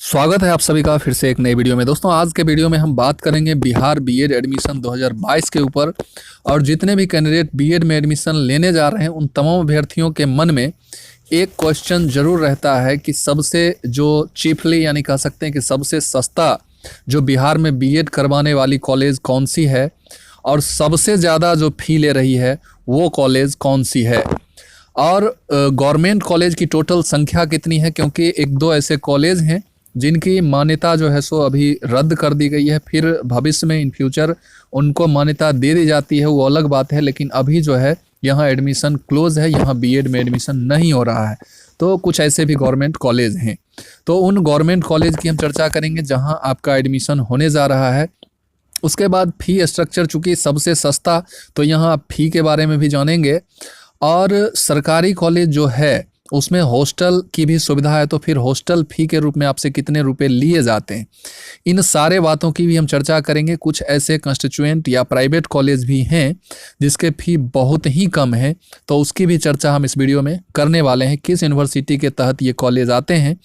स्वागत है आप सभी का फिर से एक नई वीडियो में। दोस्तों आज के वीडियो में हम बात करेंगे बिहार बीएड एडमिशन 2022 के ऊपर। और जितने भी कैंडिडेट बीएड में एडमिशन लेने जा रहे हैं उन तमाम अभ्यर्थियों के मन में एक क्वेश्चन जरूर रहता है कि सबसे जो चीफली यानी कह सकते हैं कि सबसे सस्ता जो बिहार में बीएड करवाने वाली कॉलेज कौन सी है और सबसे ज़्यादा जो फ़ी ले रही है वो कॉलेज कौन सी है, और गवर्नमेंट कॉलेज की टोटल संख्या कितनी है, क्योंकि एक दो ऐसे कॉलेज हैं जिनकी मान्यता जो है सो अभी रद्द कर दी गई है। फिर भविष्य में इन फ्यूचर उनको मान्यता दे दी जाती है, वो अलग बात है। लेकिन अभी जो है यहाँ एडमिशन क्लोज है, यहाँ बीएड में एडमिशन नहीं हो रहा है। तो कुछ ऐसे भी गवर्नमेंट कॉलेज हैं, तो उन गवर्नमेंट कॉलेज की हम चर्चा करेंगे जहाँ आपका एडमिशन होने जा रहा है। उसके बाद फ़ी स्ट्रक्चर चूँकि सबसे सस्ता, तो यहाँ आप फ़ी के बारे में भी जानेंगे। और सरकारी कॉलेज जो है उसमें हॉस्टल की भी सुविधा है, तो फिर हॉस्टल फ़ी के रूप में आपसे कितने रुपए लिए जाते हैं, इन सारे बातों की भी हम चर्चा करेंगे। कुछ ऐसे कंस्टिट्यूएंट या प्राइवेट कॉलेज भी हैं जिसके फ़ी बहुत ही कम है, तो उसकी भी चर्चा हम इस वीडियो में करने वाले हैं, किस यूनिवर्सिटी के तहत ये कॉलेज आते हैं।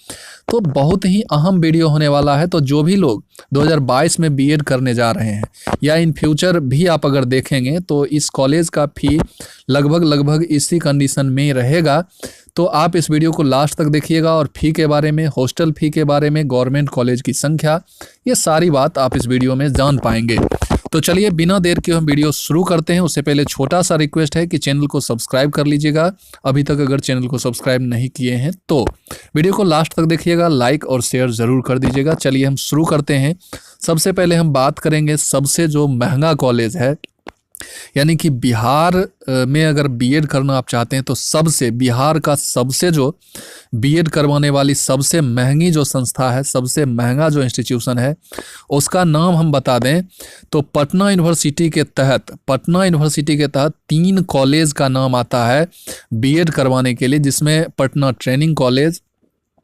तो बहुत ही अहम वीडियो होने वाला है। तो जो भी लोग 2022 में बीएड करने जा रहे हैं या इन फ्यूचर भी आप अगर देखेंगे तो इस कॉलेज का फ़ी लगभग इसी कंडीशन में रहेगा। तो आप इस वीडियो को लास्ट तक देखिएगा और फ़ी के बारे में, हॉस्टल फ़ी के बारे में, गवर्नमेंट कॉलेज की संख्या, ये सारी बात आप इस वीडियो में जान पाएंगे। तो चलिए बिना देर के हम वीडियो शुरू करते हैं। उससे पहले छोटा सा रिक्वेस्ट है कि चैनल को सब्सक्राइब कर लीजिएगा अभी तक अगर चैनल को सब्सक्राइब नहीं किए हैं तो। वीडियो को लास्ट तक देखिएगा, लाइक और शेयर ज़रूर कर दीजिएगा। चलिए हम शुरू करते हैं। सबसे पहले हम बात करेंगे सबसे जो महंगा कॉलेज है, यानी कि बिहार में अगर बीएड करना आप चाहते हैं तो सबसे बिहार का सबसे जो बीएड करवाने वाली सबसे महंगी जो संस्था है, सबसे महंगा जो इंस्टीट्यूशन है, उसका नाम हम बता दें तो पटना यूनिवर्सिटी के तहत 3 कॉलेज का नाम आता है बीएड करवाने के लिए, जिसमें पटना ट्रेनिंग कॉलेज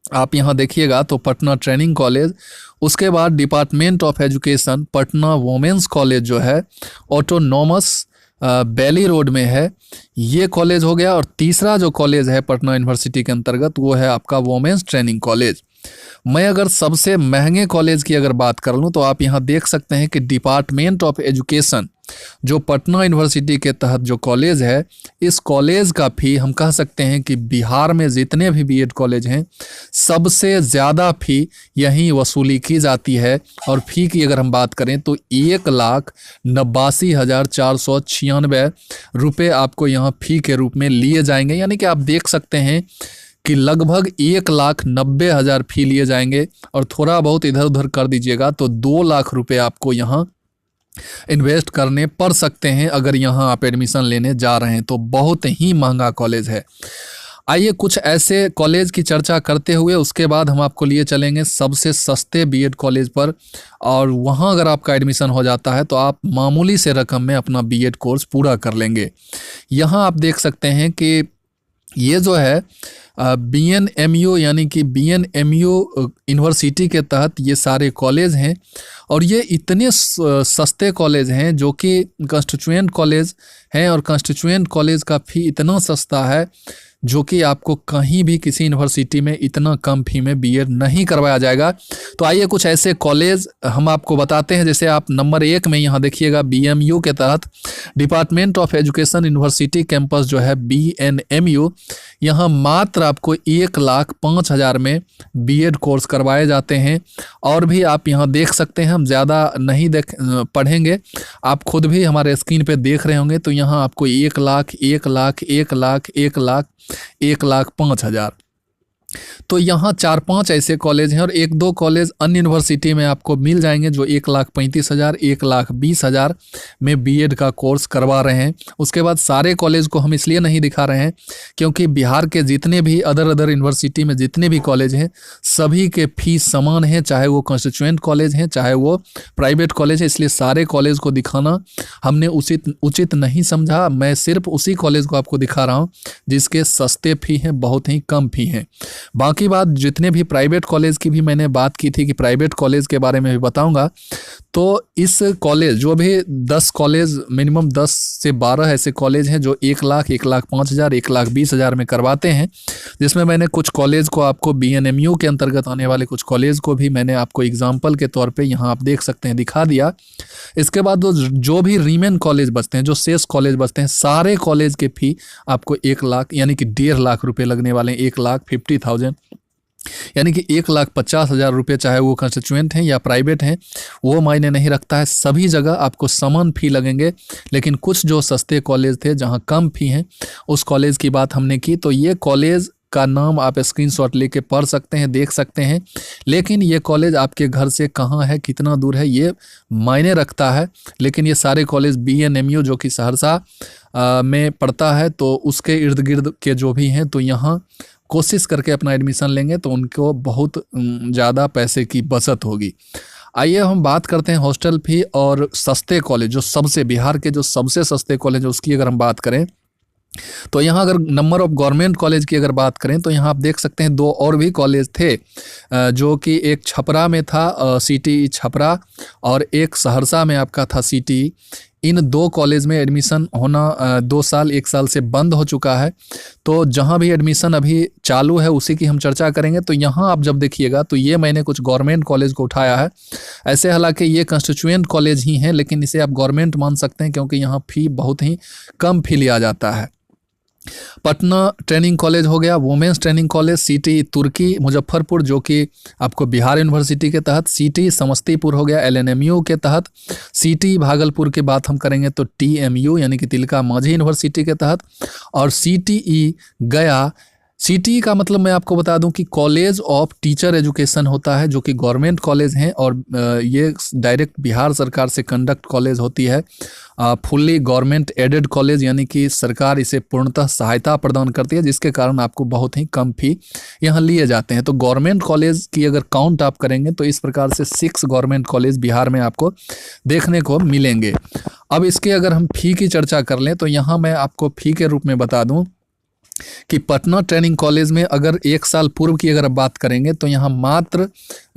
आप यहाँ देखिएगा तो पटना ट्रेनिंग कॉलेज, उसके बाद department of education Patna women's college जो है ऑटोनॉमस बेली रोड में है, ये कॉलेज हो गया। और तीसरा जो कॉलेज है पटना यूनिवर्सिटी के अंतर्गत वो है आपका वोमेंस ट्रेनिंग कॉलेज। मैं अगर सबसे महंगे कॉलेज की अगर बात कर लूँ तो आप यहाँ देख सकते हैं कि डिपार्टमेंट ऑफ एजुकेशन जो पटना यूनिवर्सिटी के तहत जो कॉलेज है, इस कॉलेज का फ़ी हम कह सकते हैं कि बिहार में जितने भी बीएड कॉलेज हैं सबसे ज़्यादा फ़ी यहीं वसूली की जाती है। और फ़ी की अगर हम बात करें तो 1,89,496 रुपये आपको यहाँ फ़ी के रूप में लिए जाएंगे। यानी कि आप देख सकते हैं कि लगभग 1,90,000 फ़ी लिए जाएंगे, और थोड़ा बहुत इधर उधर कर दीजिएगा तो 2 लाख रुपए आपको यहाँ इन्वेस्ट करने पड़ सकते हैं अगर यहाँ आप एडमिशन लेने जा रहे हैं। तो बहुत ही महंगा कॉलेज है। आइए कुछ ऐसे कॉलेज की चर्चा करते हुए उसके बाद हम आपको लिए चलेंगे सबसे सस्ते बीएड कॉलेज पर, और वहाँ अगर आपका एडमिशन हो जाता है तो आप मामूली से रकम में अपना बीएड कोर्स पूरा कर लेंगे। यहाँ आप देख सकते हैं कि ये जो है BNMU यानी कि BNMU यूनिवर्सिटी के तहत ये सारे कॉलेज हैं, और ये इतने सस्ते कॉलेज हैं जो कि कंस्टिट्यूएंट कॉलेज हैं, और कंस्टिट्यूएंट कॉलेज का फ़ी इतना सस्ता है जो कि आपको कहीं भी किसी यूनिवर्सिटी में इतना कम फ़ी में बीएड नहीं करवाया जाएगा। तो आइए कुछ ऐसे कॉलेज हम आपको बताते हैं। जैसे आप नंबर 1 में यहाँ देखिएगा BMU के तहत department of education university campus जो है BNMU, यहाँ मात्र आपको 1,05,000 में बीएड कोर्स करवाए जाते हैं। और भी आप यहाँ देख सकते हैं, हम ज़्यादा नहीं पढ़ेंगे, आप खुद भी हमारे स्क्रीन पे देख रहे होंगे। तो यहाँ आपको 1,00,000, 1,00,000, 1,00,000, 1,00,000, 1,05,000, तो यहाँ 4-5 ऐसे कॉलेज हैं। और 1-2 कॉलेज अन्य यूनिवर्सिटी में आपको मिल जाएंगे जो 1,35,000, 1,20,000 में बीएड का कोर्स करवा रहे हैं। उसके बाद सारे कॉलेज को हम इसलिए नहीं दिखा रहे हैं क्योंकि बिहार के जितने भी अदर यूनिवर्सिटी में जितने भी कॉलेज हैं सभी के फीस समान हैं, चाहे वो कंस्टिट्यूएंट कॉलेज हैं चाहे वो प्राइवेट कॉलेज है। इसलिए सारे कॉलेज को दिखाना हमने उचित नहीं समझा। मैं सिर्फ उसी कॉलेज को आपको दिखा रहा हूँ जिसके सस्ते फ़ी हैं, बहुत ही कम फ़ी हैं। बाकी बात जितने भी प्राइवेट कॉलेज की भी मैंने बात की थी कि प्राइवेट कॉलेज के बारे में भी बताऊंगा। तो इस कॉलेज जो भी 10 कॉलेज मिनिमम 10 से 12 ऐसे कॉलेज हैं जो 1 लाख 1,05,000 1,20,000 में करवाते हैं, जिसमें मैंने कुछ कॉलेज को आपको BNMU के अंतर्गत आने वाले कुछ कॉलेज को भी मैंने आपको एग्जाम्पल के तौर पे यहाँ आप देख सकते हैं दिखा दिया। इसके बाद जो भी रीमेन कॉलेज बचते हैं, जो शेष कॉलेज बचते हैं, सारे कॉलेज के फी आपको 1 लाख यानी कि 1.5 लाख रुपये लगने वाले हैं। 1,50,000 यानी कि 1,50,000 रुपये, चाहे वो कंस्टिट्यूएंट हैं या प्राइवेट हैं, वो मायने नहीं रखता है। सभी जगह आपको समान फ़ी लगेंगे। लेकिन कुछ जो सस्ते कॉलेज थे जहां कम फ़ी हैं, उस कॉलेज की बात हमने की। तो ये कॉलेज का नाम आप स्क्रीनशॉट लेके पढ़ सकते हैं, देख सकते हैं। लेकिन ये कॉलेज आपके घर से कहाँ है, कितना दूर है, ये मायने रखता है। लेकिन ये सारे कॉलेज BNMU जो कि सहरसा में पड़ता है, तो उसके इर्द गिर्द के जो भी हैं, तो यहाँ कोशिश करके अपना एडमिशन लेंगे तो उनको बहुत ज़्यादा पैसे की बचत होगी। आइए हम बात करते हैं हॉस्टल फ़ी और सस्ते कॉलेज, जो सबसे बिहार के जो सबसे सस्ते कॉलेज है उसकी अगर हम बात करें, तो यहाँ अगर नंबर ऑफ गवर्नमेंट कॉलेज की अगर बात करें तो यहाँ आप देख सकते हैं 2 और भी कॉलेज थे, जो कि एक छपरा में था CTE छपरा, और एक सहरसा में आपका था CTE। इन 2 कॉलेज में एडमिशन होना 2 साल 1 साल से बंद हो चुका है। तो जहाँ भी एडमिशन अभी चालू है उसी की हम चर्चा करेंगे। तो यहाँ आप जब देखिएगा तो ये मैंने कुछ गवर्नमेंट कॉलेज को उठाया है। ऐसे हालांकि ये कंस्टिट्यूएंट कॉलेज ही हैं, लेकिन इसे आप गवर्नमेंट मान सकते हैं क्योंकि यहाँ फ़ी बहुत ही कम फ़ी लिया जाता है। पटना ट्रेनिंग कॉलेज हो गया, वुमेंस ट्रेनिंग कॉलेज CTE तुर्की मुजफ्फरपुर जो कि आपको बिहार यूनिवर्सिटी के तहत, CTE समस्तीपुर हो गया LNMU के तहत, CTE भागलपुर की बात हम करेंगे तो TMU यानी कि तिलका मांझी यूनिवर्सिटी के तहत, और CTE गया। CTE का मतलब मैं आपको बता दूं कि कॉलेज ऑफ टीचर एजुकेशन होता है, जो कि गवर्नमेंट कॉलेज हैं, और ये डायरेक्ट बिहार सरकार से कंडक्ट कॉलेज होती है। फुल्ली गवर्नमेंट एडेड कॉलेज यानी कि सरकार इसे पूर्णतः सहायता प्रदान करती है, जिसके कारण आपको बहुत ही कम फी यहाँ लिए जाते हैं। तो गवर्नमेंट कॉलेज की अगर काउंट आप करेंगे तो इस प्रकार से 6 गवर्नमेंट कॉलेज बिहार में आपको देखने को मिलेंगे। अब इसके अगर हम फ़ी की चर्चा कर लें तो यहाँ मैं आपको फ़ी के रूप में बता दूँ कि पटना ट्रेनिंग कॉलेज में अगर 1 साल पूर्व की अगर बात करेंगे तो यहाँ मात्र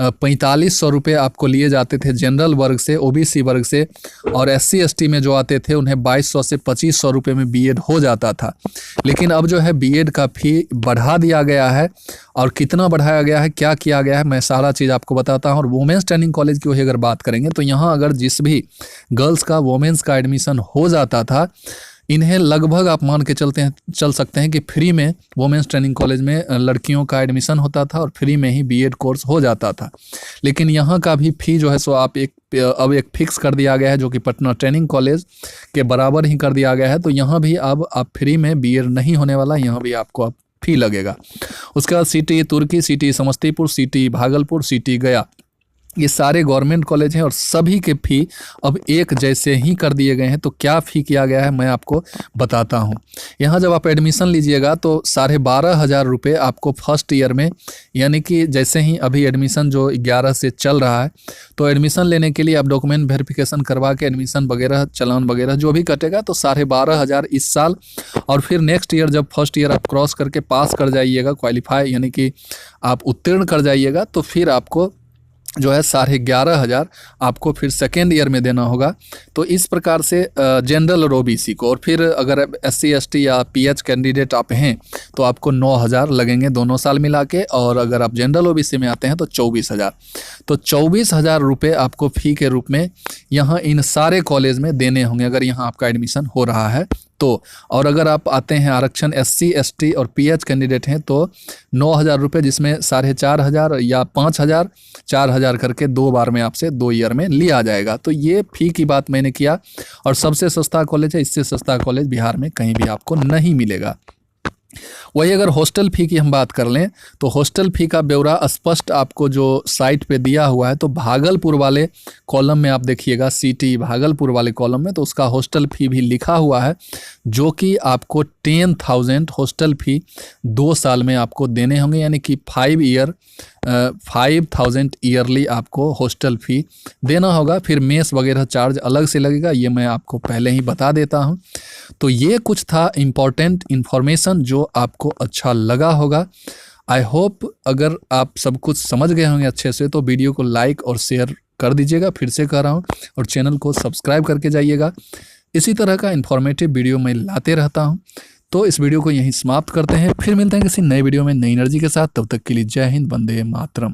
4,500 रुपये आपको लिए जाते थे जनरल वर्ग से, OBC वर्ग से, और SC ST में जो आते थे उन्हें 2,200 से 2,500 रुपये में B.Ed हो जाता था। लेकिन अब जो है B.Ed का फ़ी बढ़ा दिया गया है, और कितना बढ़ाया गया है, क्या किया गया है, मैं सारा चीज़ आपको बताता हूँ। और वुमेंस ट्रेनिंग कॉलेज की वही अगर बात करेंगे तो यहाँ अगर जिस भी गर्ल्स का वुमेंस का एडमिशन हो जाता था, इन्हें लगभग आप मान के चल सकते हैं कि फ्री में वुमेंस ट्रेनिंग कॉलेज में लड़कियों का एडमिशन होता था और फ्री में ही B.Ed कोर्स हो जाता था। लेकिन यहाँ का भी फ़ी जो है सो अब एक फिक्स कर दिया गया है, जो कि पटना ट्रेनिंग कॉलेज के बराबर ही कर दिया गया है। तो यहाँ भी अब आप फ्री में B.Ed नहीं होने वाला, यहाँ भी आपको अब फ़ी लगेगा। उसके बाद CTE तुर्की, CTE Samastipur, CTE Bhagalpur, CTE गया, ये सारे गवर्नमेंट कॉलेज हैं और सभी के फ़ी अब एक जैसे ही कर दिए गए हैं। तो क्या फ़ी किया गया है मैं आपको बताता हूं। यहाँ जब आप एडमिशन लीजिएगा तो 12,500 रुपये आपको फर्स्ट ईयर में, यानी कि जैसे ही अभी एडमिशन जो 11 से चल रहा है, तो एडमिशन लेने के लिए आप डॉक्यूमेंट वेरिफिकेशन करवा के एडमिशन वगैरह चालान वगैरह जो भी कटेगा, तो 12,500 इस साल। और फिर नेक्स्ट ईयर जब फर्स्ट ईयर आप क्रॉस करके पास कर जाइएगा, क्वालिफाई यानी कि आप उत्तीर्ण कर जाइएगा, तो फिर आपको जो है 11,500 आपको फिर सेकेंड ईयर में देना होगा। तो इस प्रकार से जनरल और OBC को, और फिर अगर SC ST या PH कैंडिडेट आप हैं तो आपको 9,000 लगेंगे दोनों साल मिला के, और अगर आप जनरल OBC में आते हैं तो 24,000। तो 24,000 रुपये आपको फ़ी के रूप में यहाँ इन सारे कॉलेज में देने होंगे अगर यहाँ आपका एडमिशन हो रहा है तो। और अगर आप आते हैं आरक्षण SC ST और PH कैंडिडेट हैं तो 9,000 रुपये, जिसमें 4,500 या 5,000 4,000 करके 2 बार में आपसे 2 ईयर में लिया जाएगा। तो ये फ़ी की बात मैंने किया, और सबसे सस्ता कॉलेज है, इससे सस्ता कॉलेज बिहार में कहीं भी आपको नहीं मिलेगा। वही अगर हॉस्टल फ़ी की हम बात कर लें तो हॉस्टल फ़ी का ब्यौरा स्पष्ट आपको जो साइट पे दिया हुआ है, तो भागलपुर वाले कॉलम में आप देखिएगा, CTE भागलपुर वाले कॉलम में, तो उसका हॉस्टल फ़ी भी लिखा हुआ है, जो कि आपको 10,000 हॉस्टल फ़ी 2 साल में आपको देने होंगे, यानी कि 5,000 ईयरली आपको हॉस्टल फ़ी देना होगा। फिर मेस वगैरह चार्ज अलग से लगेगा, ये मैं आपको पहले ही बता देता हूँ। तो ये कुछ था इम्पॉर्टेंट इन्फॉर्मेशन जो आपको अच्छा लगा होगा। आई होप अगर आप सब कुछ समझ गए होंगे अच्छे से, तो वीडियो को लाइक और शेयर कर दीजिएगा, फिर से कह रहा हूँ, और चैनल को सब्सक्राइब करके जाइएगा। इसी तरह का इन्फॉर्मेटिव वीडियो मैं लाते रहता हूँ। तो इस वीडियो को यहीं समाप्त करते हैं, फिर मिलते हैं किसी नए वीडियो में नई एनर्जी के साथ। तब तक के लिए जय हिंद, वंदे मातरम।